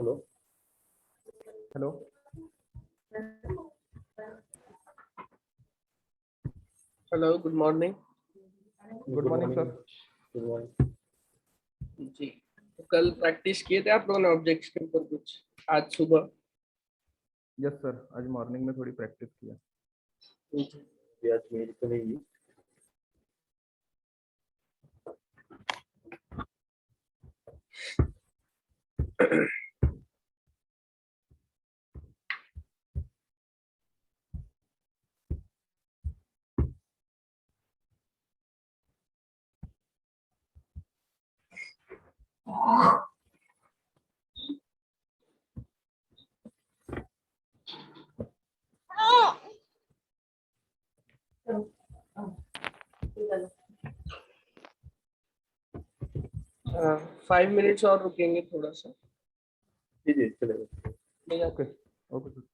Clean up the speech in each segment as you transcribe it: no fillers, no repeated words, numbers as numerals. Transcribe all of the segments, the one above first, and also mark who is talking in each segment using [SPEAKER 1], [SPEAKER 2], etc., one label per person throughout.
[SPEAKER 1] Hello.
[SPEAKER 2] Hello.
[SPEAKER 3] Hello, good morning.
[SPEAKER 2] Good morning sir.
[SPEAKER 1] Good morning.
[SPEAKER 3] जी, तो कल practice किए थे आप लोगों ने ऑब्जेक्ट्स के ऊपर कुछ आज सुबह?
[SPEAKER 2] यस सर, आज मॉर्निंग में थोड़ी प्रैक्टिस किया।
[SPEAKER 1] ये आज मेरी तो नहीं हुई।
[SPEAKER 3] हाँ, 5 मिनट्स और रुकेंगे थोड़ा सा।
[SPEAKER 1] जी जी चलेगा।
[SPEAKER 3] भैया
[SPEAKER 2] okay okay sir.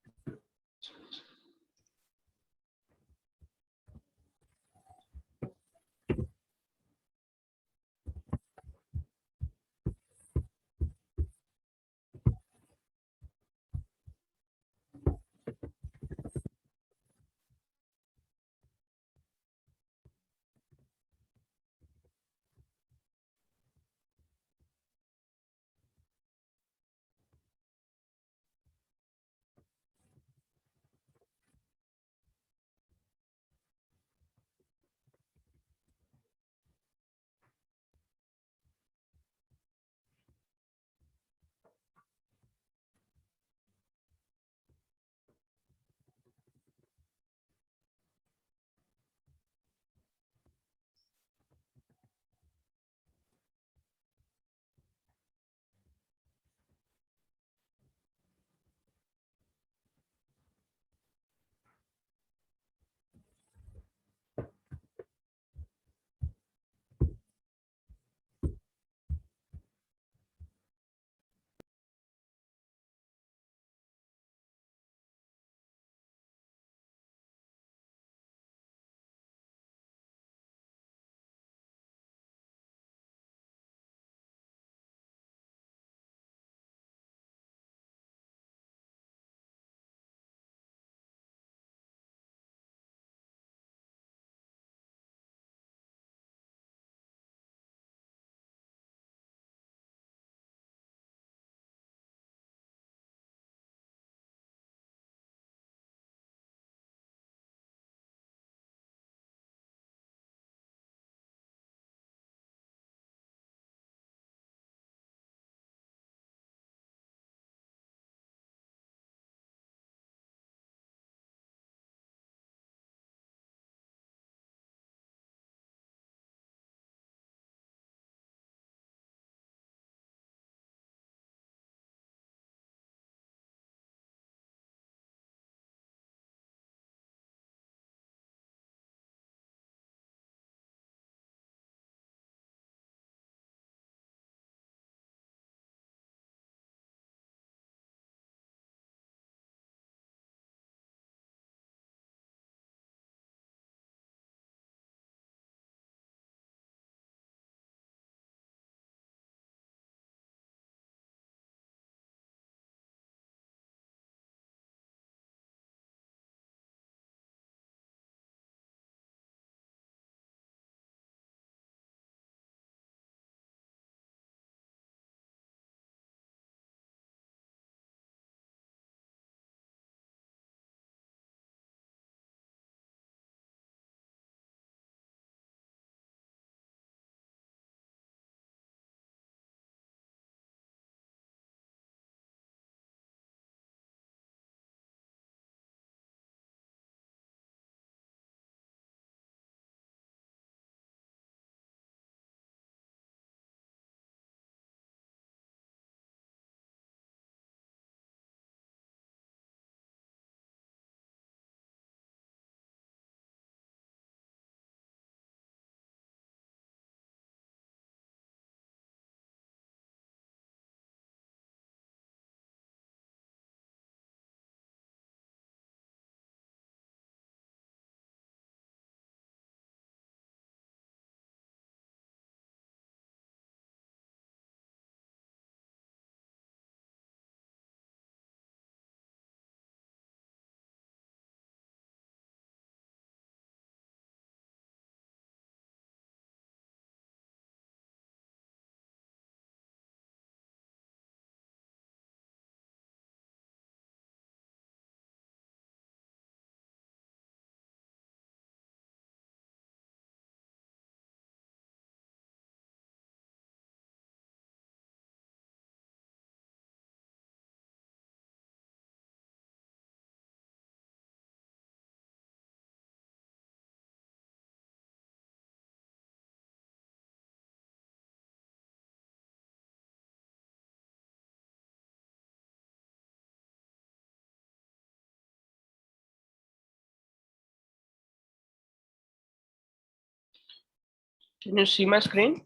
[SPEAKER 3] Can you see my screen?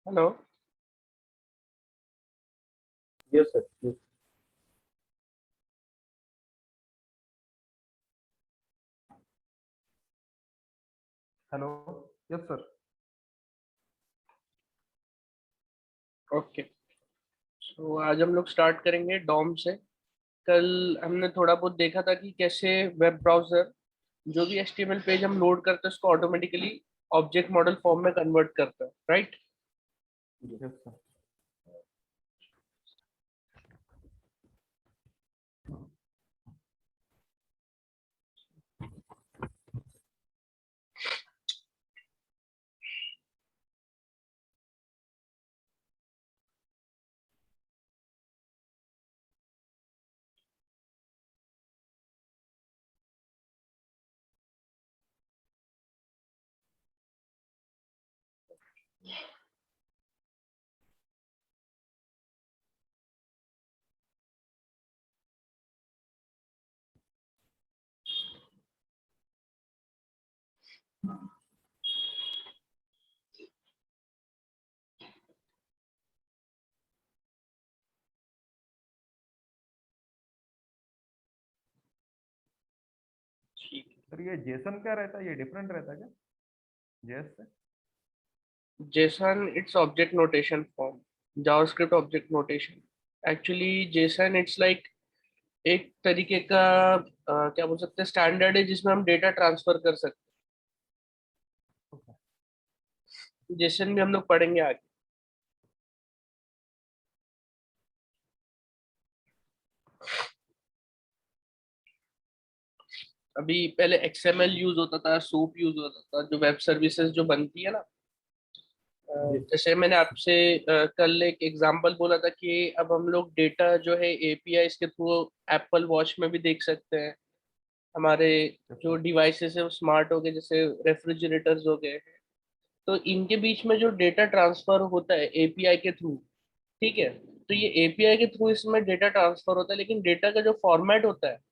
[SPEAKER 3] Hello.
[SPEAKER 1] Yes, sir. Yes.
[SPEAKER 2] Hello, yes sir.
[SPEAKER 3] Okay, so आज हम लोग स्टार्ट करेंगे डॉम से। कल हमने थोड़ा बहुत देखा था कि कैसे वेब ब्राउजर जो भी HTML पेज हम लोड करते हैं उसको ऑटोमेटिकली ऑब्जेक्ट मॉडल फॉर्म में कन्वर्ट करता है, राइट?
[SPEAKER 2] Yes sir.
[SPEAKER 3] ठीक है।
[SPEAKER 2] सर ये जेसन क्या रहता है, ये डिफरेंट रहता है क्या जेएस से?
[SPEAKER 3] JSON its object notation form, JavaScript object notation. Actually JSON it's like एक तरीके का क्या बोल सकते हैं, स्टैंडर्ड है जिसमें हम डेटा ट्रांसफर कर सकते हैं। JSON भी हम लोग पढ़ेंगे आगे। अभी पहले XML यूज होता था, सूप यूज होता था, जो वेब सर्विसेज जो बनती है ना।
[SPEAKER 1] जी।
[SPEAKER 3] जैसे मैंने आपसे कल एक एग्जांपल बोला था कि अब हम लोग डेटा जो है API के थ्रू एप्पल वॉच में भी देख सकते हैं। हमारे जो डिवाइसेस है वो स्मार्ट हो गए, जैसे रेफ्रिजरेटर्स हो गए। तो इनके बीच में जो डेटा ट्रांसफर होता है API के थ्रू, ठीक है, तो ये API के थ्रू इसमें डेटा ट्रांसफर होता है, लेकिन डेटा का जो फॉर्मेट होता है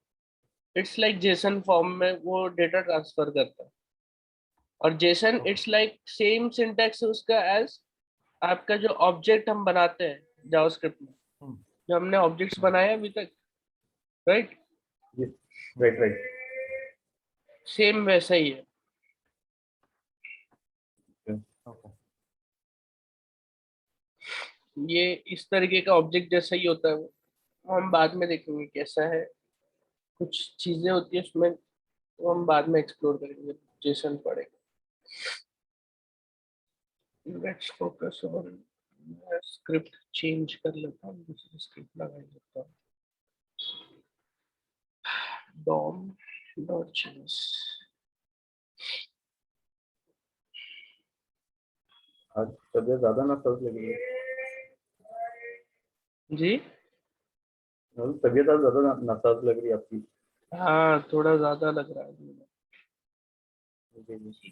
[SPEAKER 3] इट्स लाइक जेसन फॉर्म में वो डेटा ट्रांसफर करता है। और Jason it's like same syntax उसका एज आपका जो ऑब्जेक्ट हम बनाते हैं जावास्क्रिप्ट में, जो हमने ऑब्जेक्ट्स बनाए हैं अभी तक, राइट?
[SPEAKER 1] जी। Right right.
[SPEAKER 3] सेम वैसा ही है।
[SPEAKER 2] ओके।
[SPEAKER 3] ये इस तरीके का ऑब्जेक्ट जैसा ही होता है वो हम बाद में देखेंगे कैसा है। कुछ चीजें होती है उसमें, वो हम बाद में एक्सप्लोर करेंगे, जेसन पढ़ेंगे। Let's focus on, script change कर लेता हूँ, दूसरी स्क्रिप्ट लगा लेता हूँ। DOM dot change.
[SPEAKER 1] आज तबीयत ज्यादा नासाज लग रही है।
[SPEAKER 3] जी
[SPEAKER 1] तबीयत आज ज्यादा नासाज लग रही है आपकी।
[SPEAKER 3] हाँ, थोड़ा ज्यादा लग रहा है मुझे।
[SPEAKER 1] जी जी।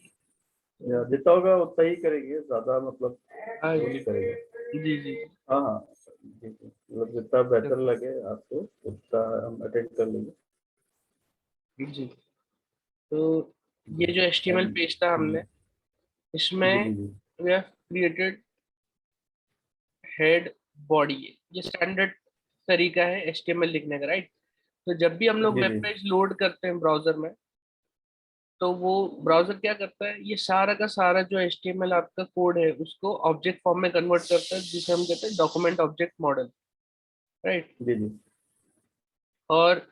[SPEAKER 1] या जितना होगा उतना ही करेंगे, ज्यादा मतलब
[SPEAKER 3] हाँ
[SPEAKER 1] वो नहीं करेंगे।
[SPEAKER 3] जी जी
[SPEAKER 1] हाँ हाँ। जी जी, मतलब जितना
[SPEAKER 2] यस
[SPEAKER 1] बेहतर
[SPEAKER 2] सर।
[SPEAKER 1] लगे आपको उतना हम अटेंड कर लेंगे।
[SPEAKER 3] जी। तो
[SPEAKER 1] जी।
[SPEAKER 3] ये जो HTML
[SPEAKER 1] एंड
[SPEAKER 3] पेज था हमने,
[SPEAKER 1] जी
[SPEAKER 3] इसमें
[SPEAKER 1] जी जी
[SPEAKER 3] we have created head body. ये स्टैंडर्ड तरीका है HTML लिखने का, राइट? तो जब भी हम लोग
[SPEAKER 1] जी
[SPEAKER 3] वेब
[SPEAKER 1] जी।
[SPEAKER 3] पेज लोड करते हैं ब्राउजर में, तो वो ब्राउजर क्या करता है, ये सारा का सारा जो HTML आपका कोड है उसको ऑब्जेक्ट फॉर्म में कन्वर्ट करता है, जिसे हम कहते हैं डॉक्यूमेंट ऑब्जेक्ट मॉडल, राइट?
[SPEAKER 1] जी जी।
[SPEAKER 3] और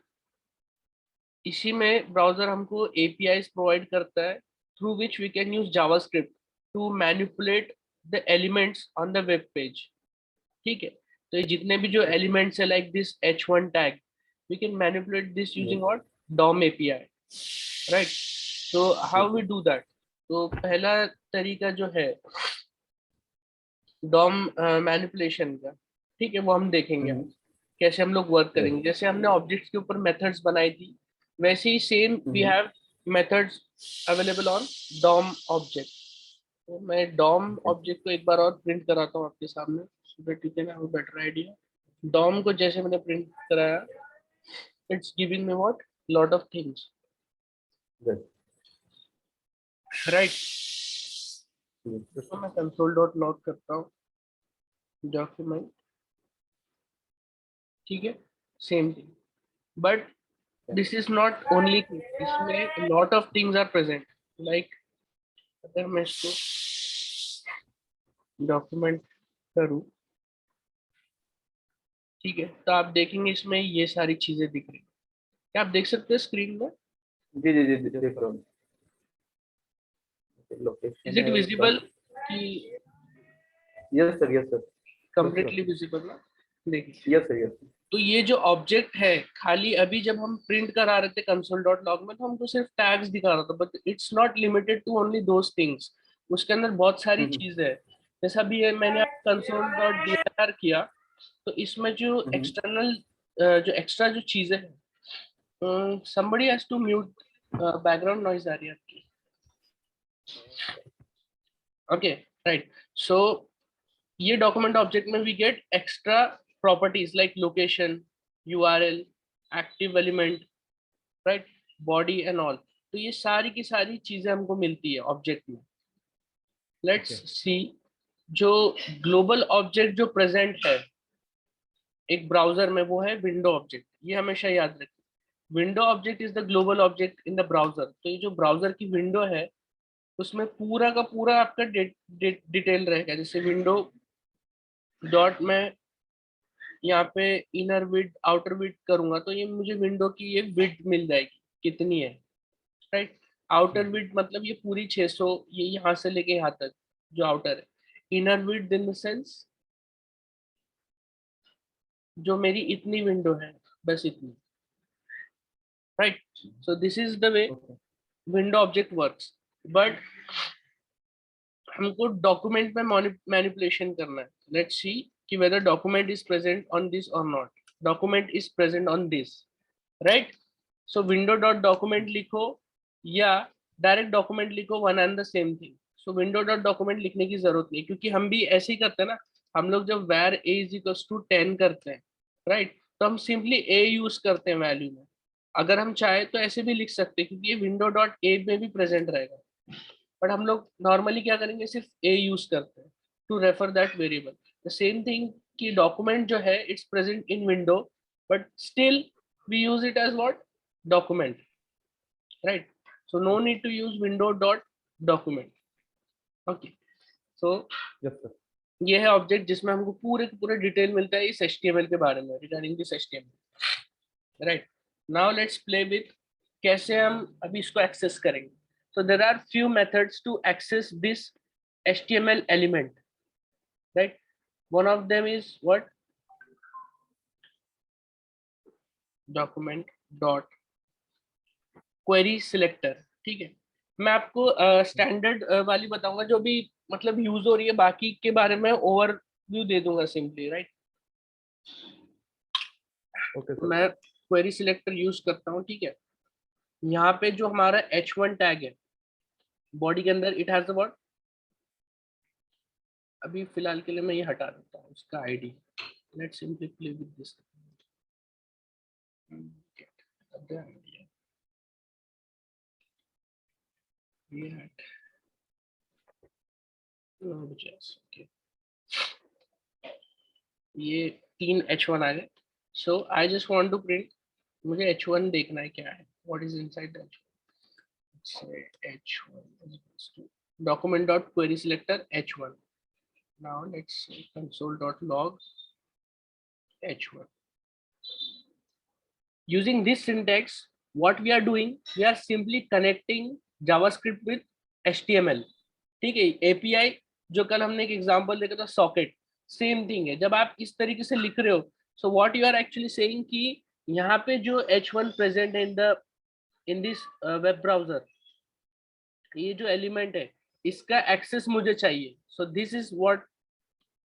[SPEAKER 3] इसी में ब्राउजर हमको APIs प्रोवाइड करता है, through which we can use JavaScript to manipulate the elements on the web page. ठीक है, तो ये जितने भी जो एलिमेंट्स है like this H1 tag, we can manipulate this using what, DOM API, right? तो हाउ वी डू दैट? तो पहला तरीका जो है DOM मैनिपुलेशन का, ठीक है, वो हम देखेंगे आज कैसे हम लोग वर्क करेंगे। जैसे हमने ऑब्जेक्ट्स के ऊपर मेथड्स बनाई थी, वैसे ही same we have methods available on DOM object. तो मैं DOM ऑब्जेक्ट को एक बार और प्रिंट कराता हूँ आपके सामने, so that you can have a better idea। DOM को जैसे मैंने प्रिंट कराया, it's giving me what, lot of things. Right. तो मैं कंसोल डॉट लॉग करता हूँ डॉक्यूमेंट, ठीक है, same thing, but this is not only, इसमें lot of things are present. Like अगर मैं इसको डॉक्यूमेंट करूँ, ठीक है, तो आप देखेंगे इसमें ये सारी चीजें दिख रही हैं। क्या आप देख सकते हैं स्क्रीन में?
[SPEAKER 1] जी जी जी देख रहा हूँ।
[SPEAKER 3] इज
[SPEAKER 1] लोकेशन
[SPEAKER 3] इट
[SPEAKER 1] है उसका।
[SPEAKER 3] विजिबल कि
[SPEAKER 1] yes sir, yes sir.
[SPEAKER 3] Completely visible ना? देखिए,
[SPEAKER 1] यस सर, यस।
[SPEAKER 3] तो ये जो ऑब्जेक्ट है, खाली अभी जब हम प्रिंट करा रहे थे कंसोल डॉट लॉग में, तो हमको सिर्फ टैग्स दिखा रहा था, but it's not limited to only those things. उसके अंदर बहुत सारी चीजें है। जैसा भी ये मैंने कंसोल डॉट dir किया, तो इसमें जो एक्सटर्नल जो एक्स्ट्रा जो चीजें हैं, somebody has to mute background noise आ रही है आपकी। Okay, right. सो ये डॉक्यूमेंट ऑब्जेक्ट में we get extra properties like location, URL, active element, right, body and all. तो ये सारी की सारी चीजें हमको मिलती है ऑब्जेक्ट में। लेट्स सी, जो ग्लोबल ऑब्जेक्ट जो प्रेजेंट है एक ब्राउजर में, वो है विंडो ऑब्जेक्ट। ये हमेशा याद रखें, window object is the global object in the browser. तो ये जो ब्राउजर की विंडो है, उसमें पूरा का पूरा आपका डिटेल रहेगा। जैसे विंडो डॉट में यहाँ पे इनर विड्थ आउटर विड्थ करूंगा, तो ये मुझे विंडो की ये विड्थ मिल जाएगी कितनी है, राइट। आउटर विड्थ मतलब ये पूरी 600, ये यहाँ से लेके यहाँ तक जो आउटर है। Inner width in the sense जो मेरी इतनी विंडो है, बस इतनी, right. So this is the way window object works. But हमको डॉक्यूमेंट में मैनिपुलेशन करना है। लेट्स सी कि whether document is present on this और not. Document is present on this, right. So window dot document लिखो या direct document लिखो, one and the same thing. So window dot document लिखने की जरूरत नहीं, क्योंकि हम भी ऐसे ही करते हैं ना। हम लोग जब var a is equals to 10 करते हैं, राइट, तो हम सिंपली a यूज करते हैं वैल्यू में। अगर हम चाहे तो ऐसे भी लिख सकते हैं, क्योंकि ये विंडो डॉट a में भी प्रेजेंट रहेगा। बट हम लोग नॉर्मली क्या करेंगे, सिर्फ a यूज करते हैं to refer that variable. The same thing कि डॉक्यूमेंट जो है it's present in window, but still we use it as what, document, right. So no need to use window dot document. Okay, so
[SPEAKER 2] yes sir.
[SPEAKER 3] ये है object जिसमें हमको पूरे के पूरे डिटेल मिलता है इस HTML के बारे में, regarding this HTML, right. Now let's play with कैसे हम अभी इसको एक्सेस करेंगे। So there are few methods to access this HTML element, right? One of them is what? Document dot query selector, ठीक है। मैं आपको स्टैंडर्ड वाली बताऊंगा जो भी मतलब यूज हो रही है, बाकी के बारे में ओवरव्यू दे दूंगा सिंपली, राइट।
[SPEAKER 2] Okay sir.
[SPEAKER 3] मैं क्वेरी सिलेक्टर यूज करता हूँ, ठीक है। यहाँ पे जो हमारा H1 टैग है बॉडी के अंदर, इट हैज व्हाट, अभी फिलहाल के लिए मैं ये हटा देता हूँ उसका ID. Let's simply play with this, ये 3 H1 आ गए। So I just want to print, मुझे H1 देखना है क्या है, what is inside the H1 document dot query selector H1. Now let's say console dot log H1. Using this syntax, what we are doing, we are simply connecting JavaScript with HTML, ठीक है। API जो कल हमने एक example देखा था socket, same thing है। जब आप इस तरीके से लिख रहे हो, so what you are actually saying कि यहाँ पे जो H1 प्रेजेंट है इन दिस वेब ब्राउजर, ये जो एलिमेंट है इसका एक्सेस मुझे चाहिए। So this is what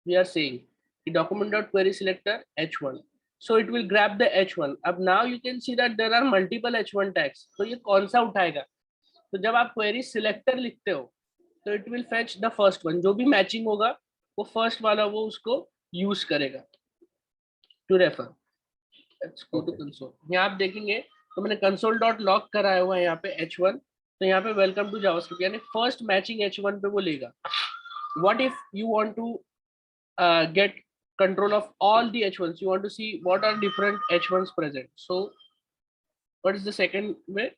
[SPEAKER 3] we are saying, document dot query selector H1. So it will grab the H1. अब now you can see that there are multiple H1 tags. तो ये कौन सा उठाएगा? तो जब आप query selector लिखते हो, तो it will fetch the first one. जो भी मैचिंग होगा वो फर्स्ट वाला वो उसको यूज करेगा to refer. Let's go to console. यहाँ आप देखेंगे तो मैंने कंसोल डॉट लॉग कराया हुआ है यहाँ पे H1, तो यहाँ पे वेलकम टू जावास्क्रिप्ट यानी फर्स्ट मैचिंग H1 पे वो लेगा. What if you want to get control of all the H1s? You want to see what are different H1s present. So what is the second way?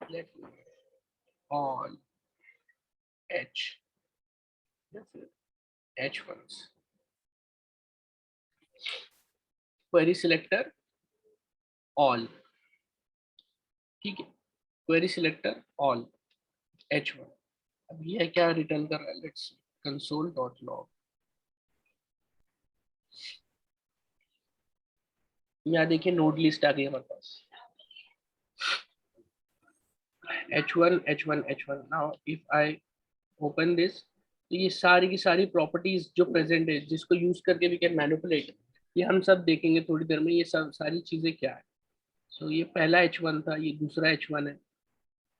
[SPEAKER 3] Let me all H1s. Query selector all. ठीक है, query selector all H1. अब ये क्या return कर रहा है? Let's console.log. यहाँ देखिए नोड लिस्ट आ गई हमारे पास. H1 H1 H1. Now if I open this, तो ये सारी की सारी प्रॉपर्टीज जो प्रेजेंट है जिसको यूज करके वी कैन मैनिपुलेट, ये हम सब देखेंगे थोड़ी देर में. ये सब सारी चीजें क्या है. सो ये पहला H1 था, ये दूसरा H1 है,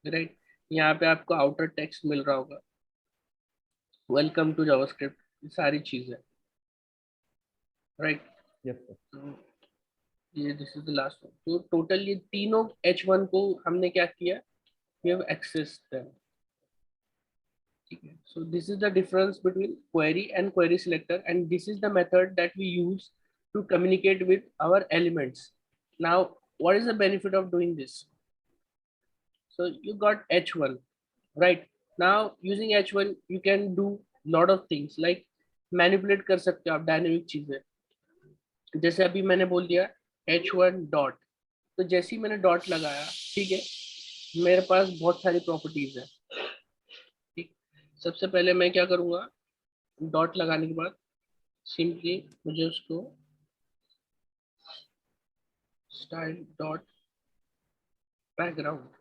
[SPEAKER 3] राइट. यहाँ पे आपको आउटर टेक्स्ट मिल रहा होगा, वेलकम टू जावास्क्रिप्ट, ये सारी चीजें, राइट.
[SPEAKER 2] Yes sir.
[SPEAKER 3] ये this is the last one. तो टोटल ये तीनों H1 को हमने क्या किया, वी हैव एक्सेस देम. ठीक है. So this is the difference between query and query selector, and this is the method that we use to communicate with our elements. Now what is the benefit of doing this? So you got H1, right? Now using H1 you can do lot of things like manipulate कर सकते हो आप dynamic चीजें. जैसे अभी मैंने बोल दिया H1 डॉट, तो जैसे ही मैंने डॉट लगाया, ठीक है, मेरे पास बहुत सारी प्रॉपर्टीज है. ठीक. सबसे पहले मैं क्या करूंगा, डॉट लगाने के बाद सिंपली मुझे उसको स्टाइल डॉट बैकग्राउंड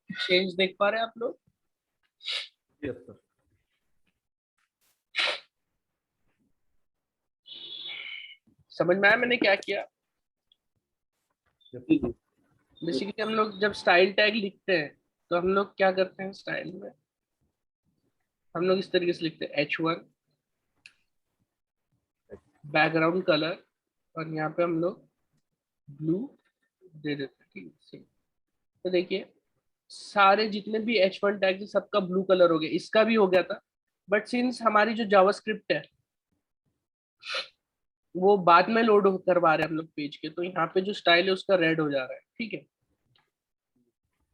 [SPEAKER 3] चेंज देख पा रहे हैं आप लोग?
[SPEAKER 2] Yes sir.
[SPEAKER 3] समझ में आया मैंने क्या किया? बेसिकली हम लोग जब स्टाइल टैग लिखते हैं तो हम लोग क्या करते हैं, स्टाइल में हम लोग इस तरीके से लिखते हैं H1 बैकग्राउंड कलर, और यहाँ पे हम लोग ब्लू दे देते हैं. ठीक है. तो देखिए सारे जितने भी H1 टैग है सबका ब्लू कलर हो गया, इसका भी हो गया था, बट सिंस हमारी जो जावास्क्रिप्ट है वो बाद में लोड करवा रहे हैं हम लोग पेज के, तो यहाँ पे जो स्टाइल है उसका रेड हो जा रहा है. ठीक है.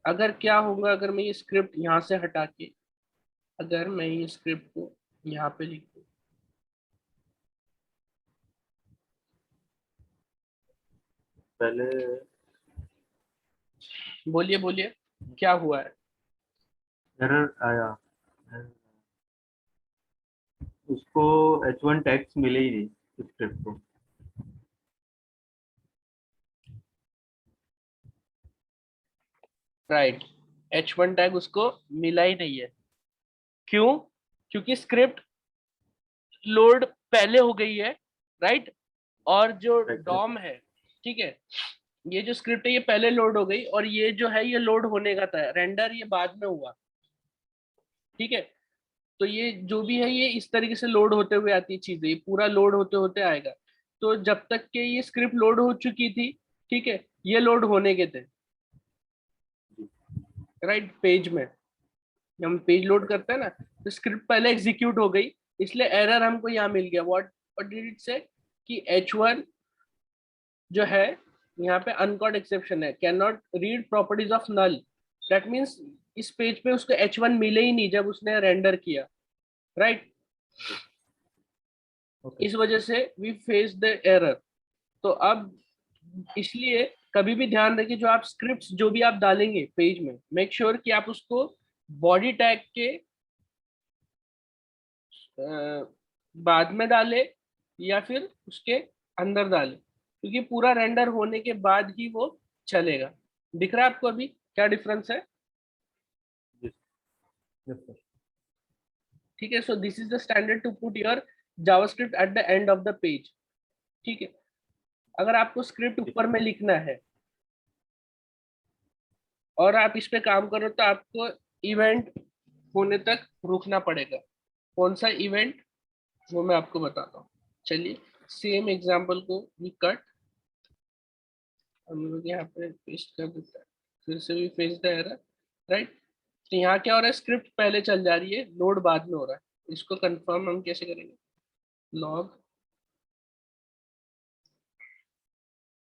[SPEAKER 3] अगर क्या होगा, अगर मैं ये स्क्रिप्ट यहाँ से हटा के, अगर मैं ये स्क्रिप्ट को यहाँ पे लिख दूं,
[SPEAKER 1] पहले
[SPEAKER 3] बोलिए बोलिए क्या हुआ है?
[SPEAKER 1] एरर आया, उसको H1 टैग्स मिले ही नहीं स्क्रिप्ट को.
[SPEAKER 3] राइट. H1 टैग उसको मिला ही नहीं है. क्यों? क्योंकि स्क्रिप्ट लोड पहले हो गई है, राइट. और जो डॉम है, ठीक है, ये जो स्क्रिप्ट है ये पहले लोड हो गई, और ये जो है ये लोड होने का था, रेंडर ये बाद में हुआ. ठीक है. तो ये जो भी है ये इस तरीके से लोड होते हुए आती है चीजें, ये पूरा लोड होते होते आएगा. तो जब तक के ये स्क्रिप्ट लोड हो चुकी थी, ठीक है, ये लोड होने के थे, राइट. पेज में हम पेज लोड करते हैं ना, तो स्क्रिप्ट पहले एग्जीक्यूट हो गई, इसलिए एरर हमको यहाँ मिल गया. व्हाट डिड इट से कि H1 जो है यहाँ पे अनकॉट एक्सेप्शन है, can not read properties of null. That means इस पेज पे उसको H1 मिले ही नहीं जब उसने रेंडर किया, राइट. इस वजह से वी फेस द एरर. तो अब इसलिए कभी भी ध्यान रखिए, जो आप स्क्रिप्ट्स जो भी आप डालेंगे पेज में, मेक श्योर कि आप उसको बॉडी टैग के बाद में डाले या फिर उसके अंदर डाले, क्योंकि पूरा रेंडर होने के बाद ही वो चलेगा. दिख रहा है आपको अभी क्या डिफरेंस है?
[SPEAKER 2] Yes sir.
[SPEAKER 3] ठीक है. So this is the standard to put your JavaScript at the end of the page. ठीक है. अगर आपको स्क्रिप्ट ऊपर में लिखना है और आप इस पे काम करो तो आपको इवेंट होने तक रुकना पड़ेगा. कौन सा इवेंट वो मैं आपको बताता हूँ. चलिए सेम एग्जांपल को वी कट, हम लोग यहाँ पे पेस्ट कर देते हैं, फिर से भी फेस द एरर, राइट। तो यहाँ क्या हो रहा है, स्क्रिप्ट पहले चल जा रही है, लोड बाद में हो रहा है। इसको कंफर्म हम कैसे करेंगे, log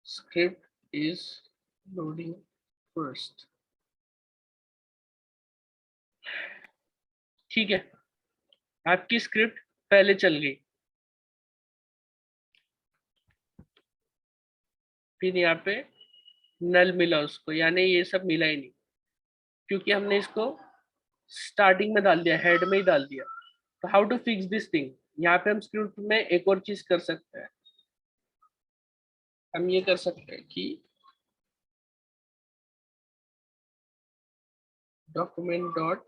[SPEAKER 3] script is loading first. ठीक है, आपकी स्क्रिप्ट पहले चल गई, फिर यहाँ पे नल मिला उसको, यानी ये सब मिला ही नहीं, क्योंकि हमने इसको स्टार्टिंग में डाल दिया, हेड में ही डाल दिया। तो how to fix this thing, यहाँ पे हम स्क्रिप्ट में एक और चीज कर सकते हैं, हम ये कर सकते हैं कि document dot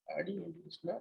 [SPEAKER 3] addition,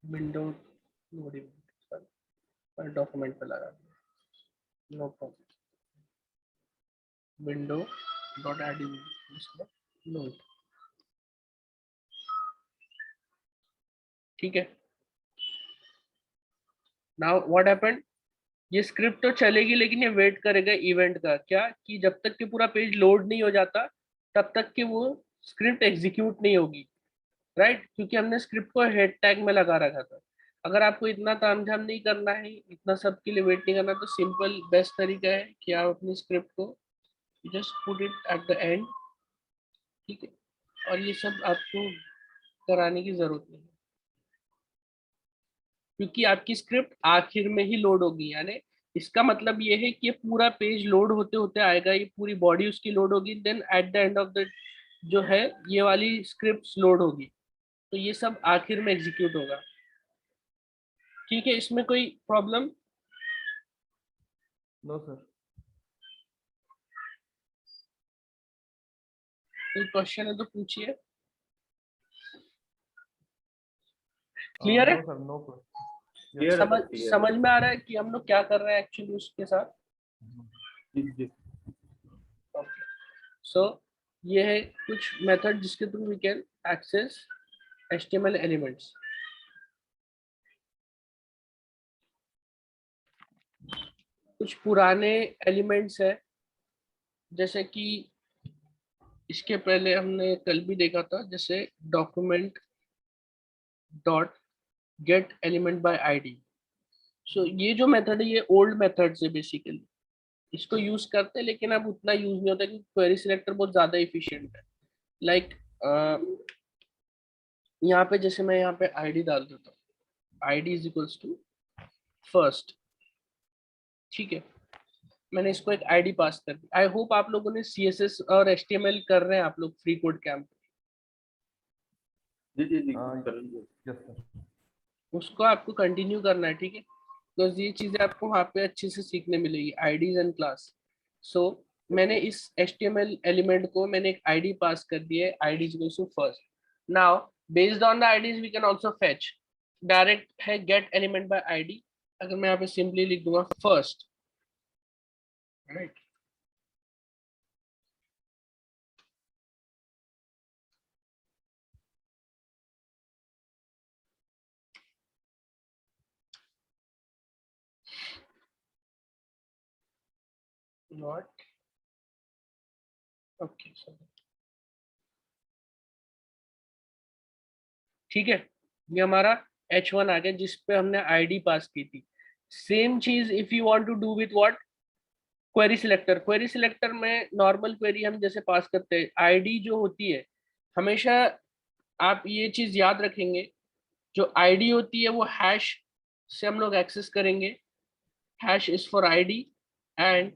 [SPEAKER 3] window loading document पे लगा, no problem, window dot addition note. ठीक है, नाउ व्हाट हैपेंड, ये स्क्रिप्ट तो चलेगी लेकिन ये वेट करेगा इवेंट का, क्या कि जब तक कि पूरा पेज लोड नहीं हो जाता तब तक कि वो स्क्रिप्ट एग्जीक्यूट नहीं होगी, राइट, क्योंकि हमने स्क्रिप्ट को हेड टैग में लगा रखा था। अगर आपको इतना तामझाम नहीं करना है, इतना सब के लिए वेट नहीं करना, तो सिंपल बेस्ट तरीका है कि आप अपनी स्क्रिप्ट को just put it at the and, ठीक है, और ये सब आपको कराने की जरूरत नहीं है, क्योंकि आपकी स्क्रिप्ट आखिर में ही लोड होगी, यानी इसका मतलब ये है कि ये पूरा पेज लोड होते होते आएगा, ये पूरी बॉडी उसकी लोड होगी, then at the end of the जो है ये वाली स्क्रिप्ट लोड होगी, तो ये सब आखिर में एग्जीक्यूट होगा। ठीक है, इसमें कोई प्रॉब्लम?
[SPEAKER 2] No sir.
[SPEAKER 3] कोई क्वेश्चन है तो पूछिए, क्लियर है?
[SPEAKER 2] No sir, no question.
[SPEAKER 1] Clear है
[SPEAKER 3] समझ
[SPEAKER 1] सर, क्लियर
[SPEAKER 3] समझ में आ रहा है कि हम लोग क्या कर रहे हैं एक्चुअली उसके साथ?
[SPEAKER 1] है जी।
[SPEAKER 3] सो ये है कुछ मेथड जिसके through we can access HTML elements. कुछ पुराने एलिमेंट्स है, जैसे कि इसके पहले हमने कल भी देखा था, जैसे document dot get element by ID. So ये जो मेथड है ये ओल्ड मेथड है बेसिकली, इसको यूज करते हैं लेकिन अब उतना यूज नहीं होता क्योंकि क्वेरी सिलेक्टर बहुत ज्यादा इफिशिएंट है। लाइक यहाँ पे जैसे मैं यहाँ पे आईडी डाल देता हूँ, ID is equals to first, ठीक है, मैंने इसको एक आईडी पास कर दी। आई होप आप लोगों ने CSS और HTML कर रहे हैं आप लोग फ्री कोड कैंप,
[SPEAKER 1] जी जी जी
[SPEAKER 2] हाँ,
[SPEAKER 1] कर लीजिए।
[SPEAKER 2] Yes sir.
[SPEAKER 3] उसको आपको कंटिन्यू करना है, ठीक है, बिकॉज ये चीजें आपको वहाँ पे अच्छे से सीखने मिलेगी, आईडीज एंड क्लास। सो मैंने इस HTML एलिमेंट को मैंने एक आईडी पास कर दी है, ID is equal to first. Now based on the IDs we can also fetch, direct है गेट एलिमेंट बाय आईडी। अगर मैं यहाँ पे सिंपली लिख दूंगा फर्स्ट, राइट, नॉट ओके, ठीक है। ये हमारा h1 आ गया जिस पे हमने आईडी पास की थी। सेम चीज if you want to do with what, query selector. Query selector में नॉर्मल क्वेरी हम जैसे पास करते हैं, आईडी जो होती है हमेशा आप ये चीज याद रखेंगे, जो आईडी होती है वो हैश से हम लोग एक्सेस करेंगे। Hash is for ID and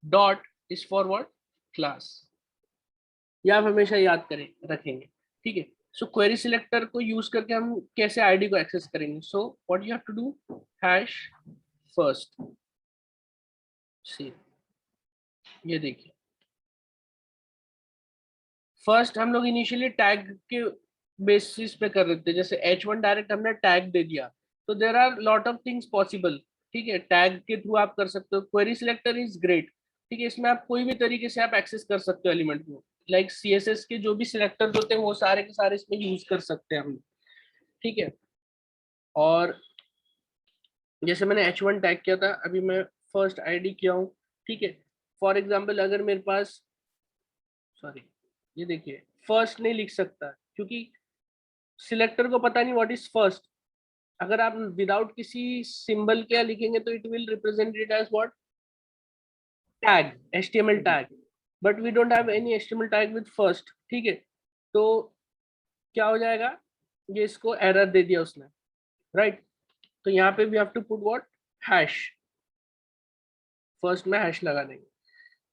[SPEAKER 3] dot is for what, class. ये आप हमेशा याद करें रखेंगे, ठीक है। सो क्वेरी सिलेक्टर को यूज करके हम कैसे आईडी को एक्सेस करेंगे? So what you have to do, hash first. See ये देखिए, फर्स्ट हम लोग इनिशियली टैग के बेसिस पे कर रहे थे, जैसे h1 डायरेक्ट हमने टैग दे दिया, तो there are lot of things possible, ठीक है। टैग के थ्रू आप कर सकते हो। क्वेरी सिलेक्टर इज ग्रेट, ठीक है। इसमें आप कोई भी तरीके से आप एक्सेस कर सकते हो एलिमेंट को, लाइक CSS के जो भी सिलेक्टर्स होते हैं वो सारे के सारे इसमें यूज कर सकते हैं हम, ठीक है। और जैसे मैंने h1 टैग किया था, अभी मैं फर्स्ट आईडी किया हूँ, ठीक है। फॉर एग्जाम्पल अगर मेरे पास, सॉरी ये देखिए, फर्स्ट नहीं लिख सकता क्योंकि सिलेक्टर को पता नहीं व्हाट इज फर्स्ट। अगर आप विदाउट किसी सिंबल क्या लिखेंगे तो it will represent it as what, tag, HTML tag, but we don't have any HTML tag with first, ठीक है। तो क्या हो जाएगा, ये इसको एरर दे दिया उसने, राइट। तो यहाँ पे we have to put what, hash, first में हैश लगा देंगे।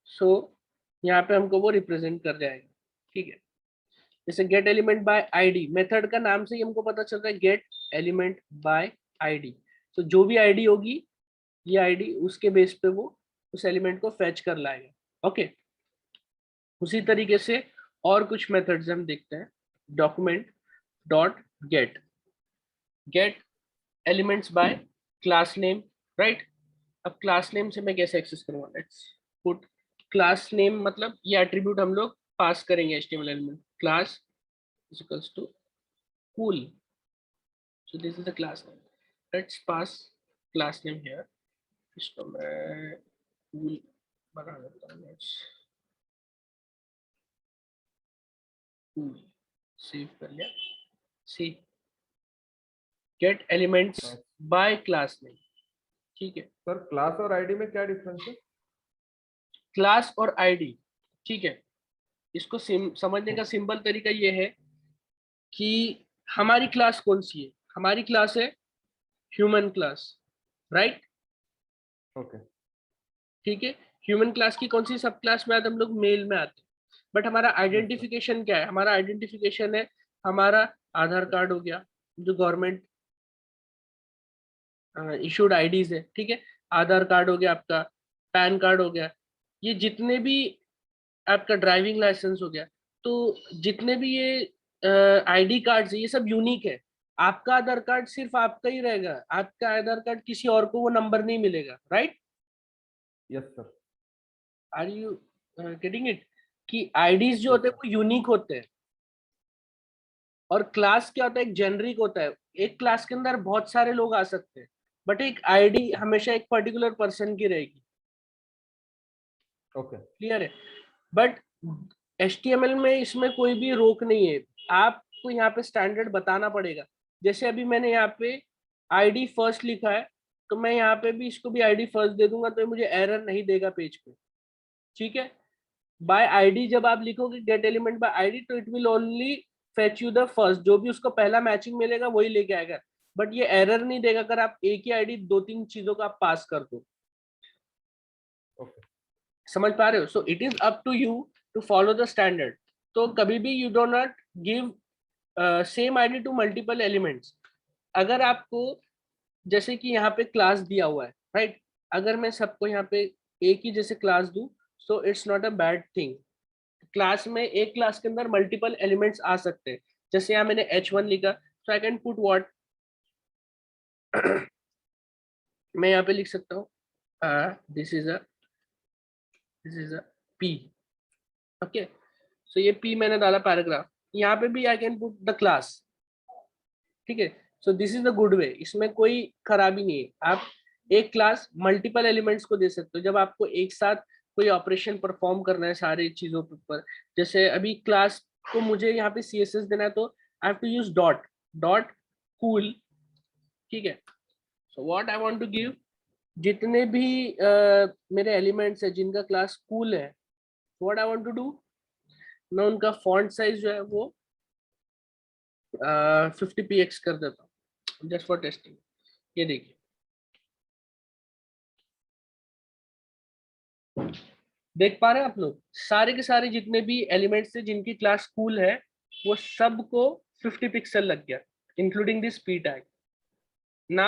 [SPEAKER 3] सो यहाँ पे हमको वो रिप्रेजेंट कर जाएगा, ठीक है। जैसे gate element by ID, method का नाम से ही हमको पता चल रहा है गेट एलिमेंट बाय आईडी। तो जो भी आईडी होगी, ये आईडी उसके बेस पे वो उस एलिमेंट को फेच कर लाएगा, ओके। उसी तरीके से और कुछ मेथड्स हम देखते हैं। Document dot gate, gate elements by class name, right. अब क्लास नेम से मैं कैसे एक्सेस करूंगा, लेट्स पुट क्लास नेम, मतलब ये एट्रीब्यूट हम लोग पास करेंगे HTML element, class is equals to cool. So this is the class name. Let's pass class name here. इसको मैं cool बना देता हूँ, let's cool, सेव कर लिया। See, get elements by class name, ठीक है।
[SPEAKER 2] सर क्लास और आईडी में क्या डिफरेंस है?
[SPEAKER 3] क्लास और आईडी, ठीक है। इसको समझने का सिंपल तरीका ये है कि हमारी क्लास कौन सी है, हमारी क्लास है ह्यूमन क्लास, राइट,
[SPEAKER 2] ओके,
[SPEAKER 3] ठीक है। ह्यूमन क्लास की कौन सी सब क्लास में आते, हम लोग मेल में आते हैं। बट हमारा आइडेंटिफिकेशन क्या है, हमारा आइडेंटिफिकेशन है हमारा आधार कार्ड हो गया, जो गवर्नमेंट इशूड आईडीज है, ठीक है। आधार कार्ड हो गया आपका, पैन कार्ड हो गया, ये जितने भी आपका ड्राइविंग लाइसेंस हो गया, तो जितने भी ये आईडी कार्ड्स है ये सब यूनिक है। आपका आधार कार्ड सिर्फ आपका ही रहेगा, आपका आधार कार्ड किसी और को वो नंबर नहीं मिलेगा, right.
[SPEAKER 2] Yes sir.
[SPEAKER 3] Are you getting it, कि आईडीज जो होते हैं वो यूनिक होते हैं, और क्लास क्या होता है, एक जेनरिक होता है। एक क्लास के अंदर बहुत सारे लोग आ सकते हैं, बट एक आईडी हमेशा एक पर्टिकुलर पर्सन की रहेगी,
[SPEAKER 2] ओके,
[SPEAKER 3] क्लियर है। बट HTML में इसमें कोई भी रोक नहीं है, आपको यहाँ पे स्टैंडर्ड बताना पड़ेगा। जैसे अभी मैंने यहाँ पे आईडी फर्स्ट लिखा है, तो मैं यहाँ पे भी इसको भी आईडी फर्स्ट दे दूंगा, तो मुझे एरर नहीं देगा पेज पे, ठीक है। बाय आईडी जब आप लिखोगे गेट एलिमेंट बाय आईडी, तो it will only fetch you the first, जो भी उसको पहला मैचिंग मिलेगा वही लेके आएगा, बट ये एरर नहीं देगा अगर आप एक ही आईडी दो तीन चीजों का आप पास कर दो,
[SPEAKER 2] ओके,
[SPEAKER 3] समझ पा रहे हो। So it is up to you to follow the standard. तो कभी भी you do not give same ID to multiple elements. अगर आपको जैसे कि यहाँ पे क्लास दिया हुआ है, राइट, अगर मैं सबको यहाँ पे एक ही जैसे क्लास दूं, so it's not a bad thing. Class में एक क्लास के अंदर मल्टीपल एलिमेंट्स आ सकते हैं। जैसे यहाँ मैंने h1 लिखा, so I can put what, मैं यहाँ पे लिख सकता हूँ this is a p, okay. So ये p मैंने डाला पैराग्राफ, यहाँ पे भी I can put the class, ठीक है। So this is the good way, इसमें कोई खराबी नहीं है। आप एक क्लास मल्टीपल एलिमेंट्स को दे सकते हो जब आपको एक साथ कोई ऑपरेशन परफॉर्म करना है सारी चीजों पर। जैसे अभी क्लास को मुझे यहाँ पे CSS देना है तो I have to use dot cool, ठीक है। So what I want to give, जितने भी मेरे एलिमेंट्स है जिनका क्लास कूल है, what I want to do, मैं उनका फॉन्ट साइज जो है वो 50 px कर देता हूँ जस्ट फॉर टेस्टिंग। ये देखिए, देख पा रहे हैं आप लोग, सारे के सारे जितने भी एलिमेंट्स थे जिनकी क्लास कूल है वो सबको 50 पिक्सल लग गया, इंक्लूडिंग दिस p टैग। ना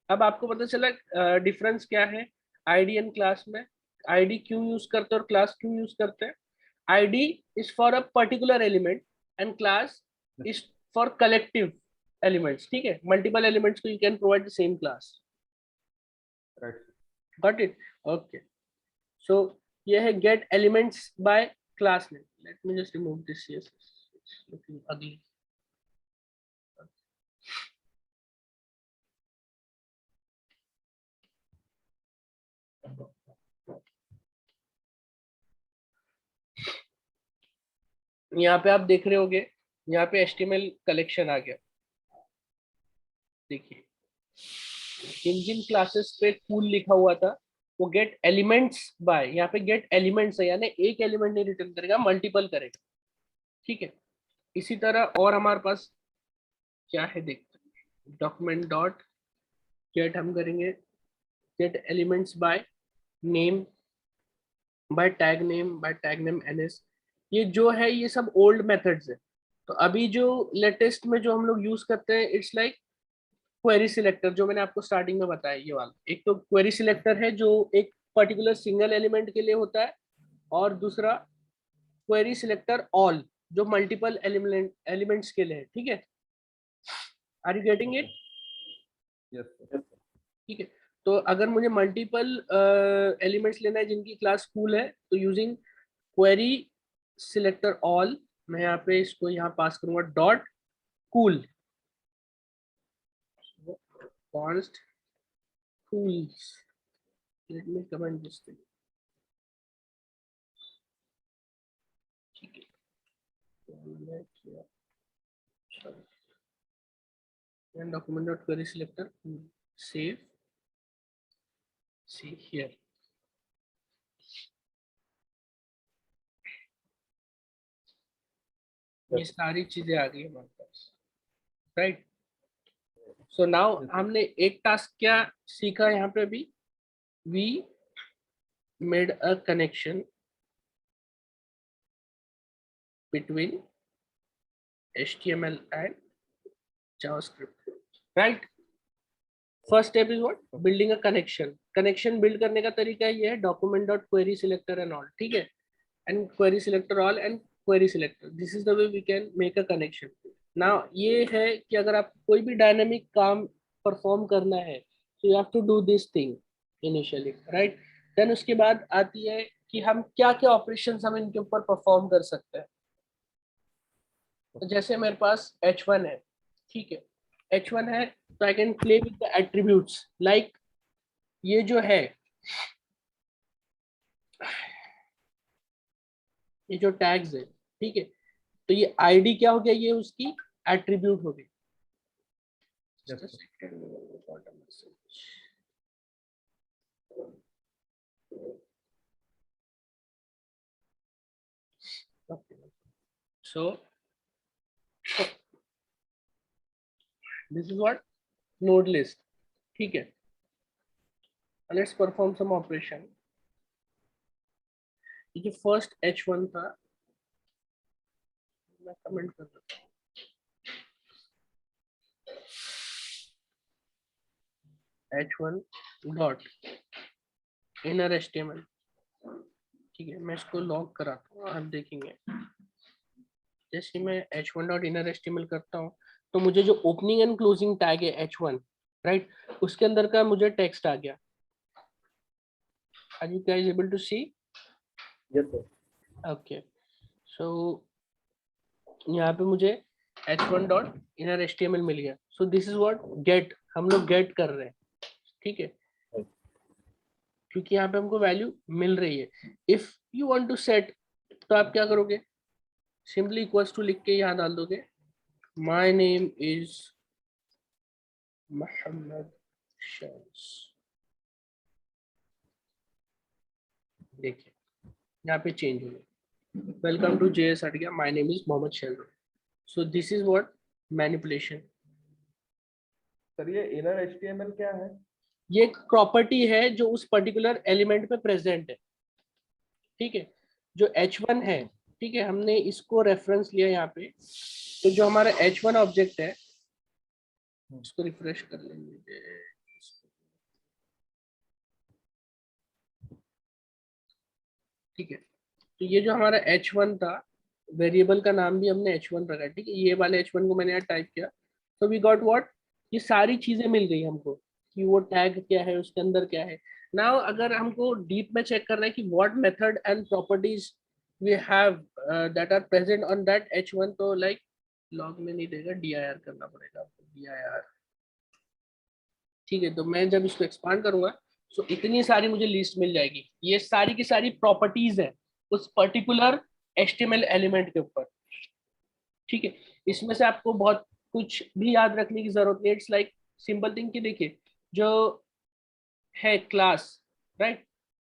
[SPEAKER 3] अब आपको पता चला डिफरेंस क्या है आईडी एंड क्लास में। आईडी क्यों यूज करते हैं और क्लास क्यों यूज करते हैं। ID is for a particular element and class is for collective elements, ठीक है। मल्टीपल एलिमेंट्स को you can provide the same class, got it, okay. So ये है get elements by class name. Let me just remove this, yes it's looking ugly. यहाँ पे आप देख रहे होगे, यहाँ पे HTML कलेक्शन आ गया। देखिए जिन जिन क्लासेस पे कूल लिखा हुआ था वो गेट एलिमेंट्स बाय, यहाँ पे गेट एलिमेंट्स है, यानी एक एलिमेंट नहीं रिटर्न करेगा, मल्टीपल करेगा, ठीक है। इसी तरह और हमारे पास क्या है देखते हैं, डॉक्यूमेंट डॉट गेट हम करेंगे get elements by name, by tag name NS। ये जो है ये सब ओल्ड मेथड्स है। तो अभी जो लेटेस्ट में जो हम लोग यूज करते हैं इट्स लाइक क्वेरी सिलेक्टर, जो मैंने आपको स्टार्टिंग में बताया ये वाला। एक तो क्वेरी सिलेक्टर है जो एक पर्टिकुलर सिंगल एलिमेंट के लिए होता है, और दूसरा क्वेरी सिलेक्टर ऑल जो मल्टीपल एलिमेंट्स के लिए है, ठीक है। Are you getting it?
[SPEAKER 2] Yes
[SPEAKER 3] ठीक है। तो अगर मुझे मल्टीपल एलिमेंट्स लेना है जिनकी क्लास कूल है तो यूजिंग क्वेरी सिलेक्टर ऑल, मैं यहाँ पे इसको यहाँ पास करूंगा dot cool const cools, let me comment this thing, ठीक है। and document dot query selector save, see here, ये सारी चीजें आ गई हमारे पास, राइट। सो नाउ हमने एक टास्क क्या सीखा यहाँ पे अभी, we made a connection between HTML and JavaScript, right? First step is what, building a connection build करने का तरीका ये है document dot query selector and all, ठीक है। And query selector all and query selector, this is the way we can make a connection. Now ये है कि अगर आप कोई भी डायनेमिक काम परफॉर्म करना है तो you have to do this thing initially, right. देन उसके बाद आती है कि हम क्या क्या ऑपरेशंस हम इनके ऊपर परफॉर्म कर सकते हैं। तो जैसे मेरे पास H1 है, ठीक है, H1 है तो I can play with the attributes like ये जो है, ये जो टैग्स है, ठीक है, तो ये आईडी क्या हो गया, ये उसकी एट्रीब्यूट हो गई। So this is what node list, ठीक है। Let's perform some operation। ये जो फर्स्ट H1 था मैं कमेंट कर देता हूँ, H1 डॉट इनर HTML, ठीक है। मैं इसको लॉग कराता हूँ, आप देखेंगे जैसे मैं H1 डॉट इनर HTML करता हूँ तो मुझे जो ओपनिंग एंड क्लोजिंग टैग है H1, राइट, उसके अंदर का मुझे टेक्स्ट आ गया। Are you guys able to see?
[SPEAKER 1] Yes, sir.
[SPEAKER 3] Okay. So यहाँ पे मुझे H1 डॉट इनर HTML मिल गया। So this is what get, हम लोग get कर रहे हैं, ठीक है। क्योंकि यहाँ पे हमको वैल्यू मिल रही है। If you want to set, तो आप क्या करोगे, सिंपली इक्वल्स टू लिख के यहाँ डाल दोगे my name is Mohammad Shams. देखिए यहाँ पे चेंज हो गया, वेलकम टू जेएस हट गया, my name is Mohammad Shams. So this is what manipulation.
[SPEAKER 2] Sir ये इनर एचटीएमएल क्या है?
[SPEAKER 3] ये एक प्रॉपर्टी है जो उस पर्टिकुलर एलिमेंट पे प्रेजेंट है, ठीक है। जो h1 है, ठीक है, हमने इसको रेफरेंस लिया यहाँ पे। तो जो हमारा h1 ऑब्जेक्ट है, इसको रिफ्रेश कर लेंगे, ठीक है। तो ये जो हमारा h1 था, वेरिएबल का नाम भी हमने h1 रखा है, ठीक है। ये वाले h1 को मैंने यहाँ टाइप किया, तो वी गॉट व्हाट, ये सारी चीजें मिल गई हमको कि वो टैग क्या है, उसके अंदर क्या है। नाउ अगर हमको डीप में चेक करना है कि what method and properties we have that are present on that h1, तो लाइक लॉग में नहीं देगा, dir करना पड़ेगा आपको, dir, ठीक है। तो मैं जब इसको एक्सपांड करूंगा, तो इतनी सारी मुझे लिस्ट मिल जाएगी, ये सारी की सारी प्रॉपर्टीज है उस पर्टिकुलर HTML एलिमेंट के ऊपर, ठीक है। इसमें से आपको बहुत कुछ भी याद रखने की जरूरत नहीं, इट्स लाइक सिंपल थिंग कि देखिए जो है क्लास, राइट,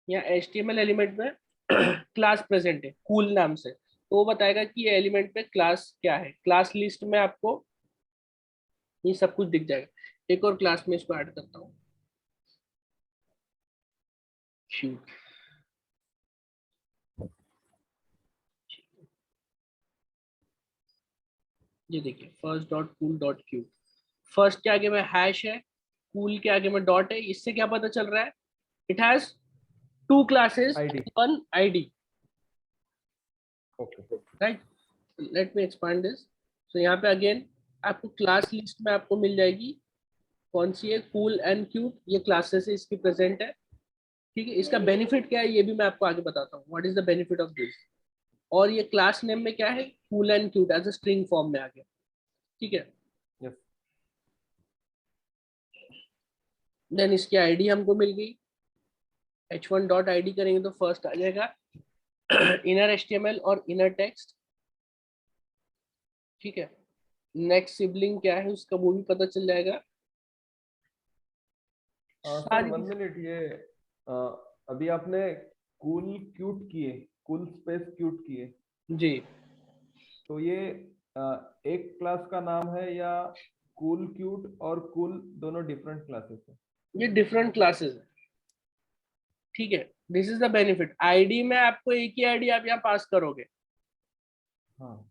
[SPEAKER 3] या HTML एलिमेंट में क्लास प्रेजेंट है कूल नाम से, तो वो बताएगा कि ये एलिमेंट पे क्लास क्या है। क्लास लिस्ट में आपको ये सब कुछ दिख जाएगा। एक और क्लास में इसको ऐड करता हूँ, क्यूट, ये देखिए first dot cool dot cute. First के आगे में हैश है, कूल के आगे में डॉट है। इससे क्या पता चल रहा है, it has 2 classes
[SPEAKER 2] ID.
[SPEAKER 3] and 1 ID,
[SPEAKER 2] okay.
[SPEAKER 3] right? Let me expand this. So यहाँ पे अगेन आपको क्लास लिस्ट में आपको मिल जाएगी कौन सी है, कूल एंड क्यूट, ये क्लासेस है इसकी प्रेजेंट है, ठीक है। इसका बेनिफिट क्या है ये भी मैं आपको आगे बताता हूँ, what is the benefit of this. और ये क्लास नेम में क्या है, cool and cute as a string form में आ गया, ठीक है।
[SPEAKER 2] यस।
[SPEAKER 3] देन इसकी आईडी हमको मिल गई, h1 डॉट आई डी करेंगे तो फर्स्ट आ जाएगा इनर HTML और इनर टेक्स्ट, ठीक है। नेक्स्ट सिबलिंग क्या है उसका वो भी पता चल जाएगा।
[SPEAKER 2] सर 1 मिनट, ये अभी आपने कूल क्यूट किए, कूल स्पेस क्यूट किए,
[SPEAKER 3] जी,
[SPEAKER 2] तो ये एक क्लास का नाम है या कूल क्यूट और कूल दोनों डिफरेंट क्लासेस है?
[SPEAKER 3] ये डिफरेंट क्लासेस है, ठीक है। This is the benefit, ID में आपको एक ही आईडी आप यहाँ पास करोगे,
[SPEAKER 2] हाँ।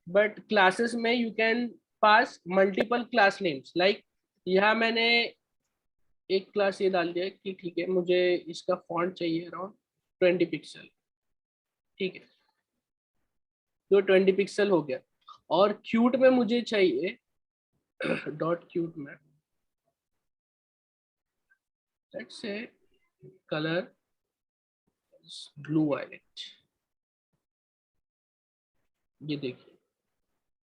[SPEAKER 3] बट क्लासेस में you can pass multiple class names. Like यहाँ मैंने एक क्लास ये डाल दिया कि ठीक है मुझे इसका फॉन्ट चाहिए अराउंड 20 पिक्सल, ठीक है, तो 20 पिक्सल हो गया। और क्यूट में मुझे चाहिए डॉट क्यूट में let's say colour blue violet, ये देखिए।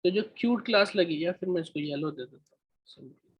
[SPEAKER 3] तो जो क्यूट क्लास लगी, या फिर मैं इसको येलो दे देता हूँ,